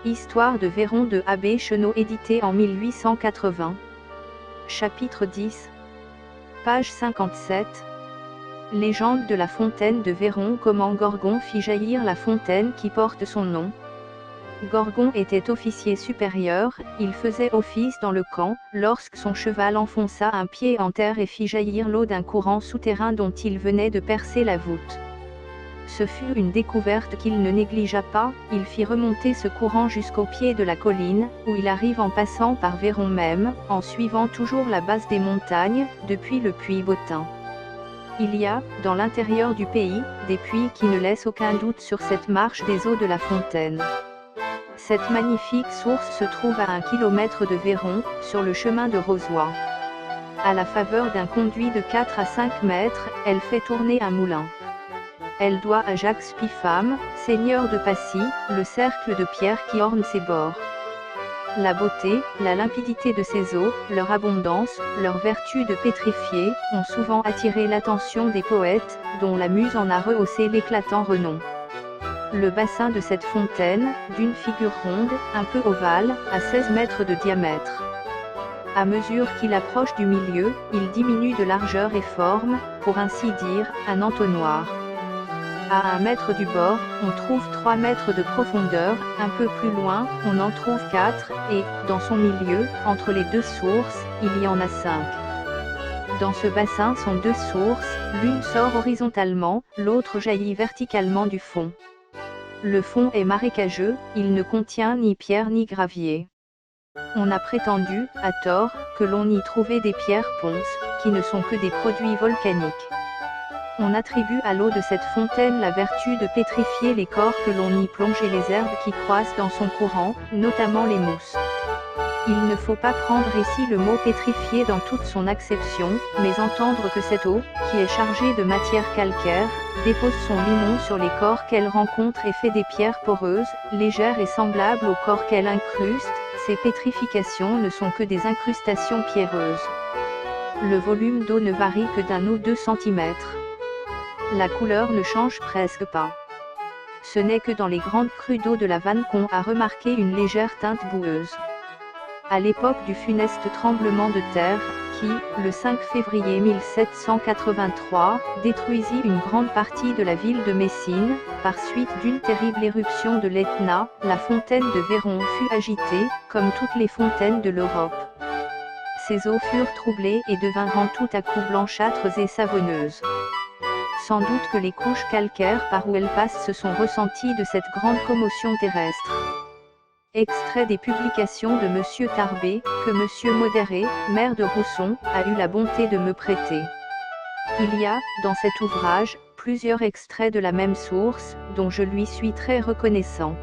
Histoire de Véron de Abbé Chenot édité en 1880. Chapitre 10. Page 57. Légende de la fontaine de Véron. Comment Gorgon fit jaillir la fontaine qui porte son nom. Gorgon était officier supérieur, il faisait office dans le camp, lorsque son cheval enfonça un pied en terre et fit jaillir l'eau d'un courant souterrain dont il venait de percer la voûte. Ce fut une découverte qu'il ne négligea pas, il fit remonter ce courant jusqu'au pied de la colline, où il arrive en passant par Véron même, en suivant toujours la base des montagnes, depuis le puits Bottin. Il y a, dans l'intérieur du pays, des puits qui ne laissent aucun doute sur cette marche des eaux de la fontaine. Cette magnifique source se trouve à 1 kilomètre de Véron, sur le chemin de Rozoy. À la faveur d'un conduit de 4 à 5 mètres, elle fait tourner un moulin. Elle doit à Jacques Spiffam, seigneur de Passy, le cercle de pierre qui orne ses bords. La beauté, la limpidité de ses eaux, leur abondance, leur vertu de pétrifier, ont souvent attiré l'attention des poètes, dont la muse en a rehaussé l'éclatant renom. Le bassin de cette fontaine, d'une figure ronde, un peu ovale, a 16 mètres de diamètre. À mesure qu'il approche du milieu, il diminue de largeur et forme, pour ainsi dire, un entonnoir. À 1 mètre du bord, on trouve 3 mètres de profondeur, un peu plus loin, on en trouve 4, et, dans son milieu, entre les deux sources, il y en a 5. Dans ce bassin sont 2 sources, l'une sort horizontalement, l'autre jaillit verticalement du fond. Le fond est marécageux, il ne contient ni pierre ni gravier. On a prétendu, à tort, que l'on y trouvait des pierres ponces, qui ne sont que des produits volcaniques. On attribue à l'eau de cette fontaine la vertu de pétrifier les corps que l'on y plonge et les herbes qui croissent dans son courant, notamment les mousses. Il ne faut pas prendre ici le mot pétrifier dans toute son acception, mais entendre que cette eau, qui est chargée de matière calcaire, dépose son limon sur les corps qu'elle rencontre et fait des pierres poreuses, légères et semblables aux corps qu'elle incruste. Ces pétrifications ne sont que des incrustations pierreuses. Le volume d'eau ne varie que d'1 ou 2 cm. La couleur ne change presque pas. Ce n'est que dans les grandes crues d'eau de la Vanne qu'on a remarqué une légère teinte boueuse. À l'époque du funeste tremblement de terre, qui, le 5 février 1783, détruisit une grande partie de la ville de Messine, par suite d'une terrible éruption de l'Etna, la fontaine de Véron fut agitée, comme toutes les fontaines de l'Europe. Ses eaux furent troublées et devinrent tout à coup blanchâtres et savonneuses. Sans doute que les couches calcaires par où elles passent se sont ressenties de cette grande commotion terrestre. Extrait des publications de Monsieur Tarbé, que Monsieur Modéré, maire de Rousson, a eu la bonté de me prêter. Il y a, dans cet ouvrage, plusieurs extraits de la même source, dont je lui suis très reconnaissant.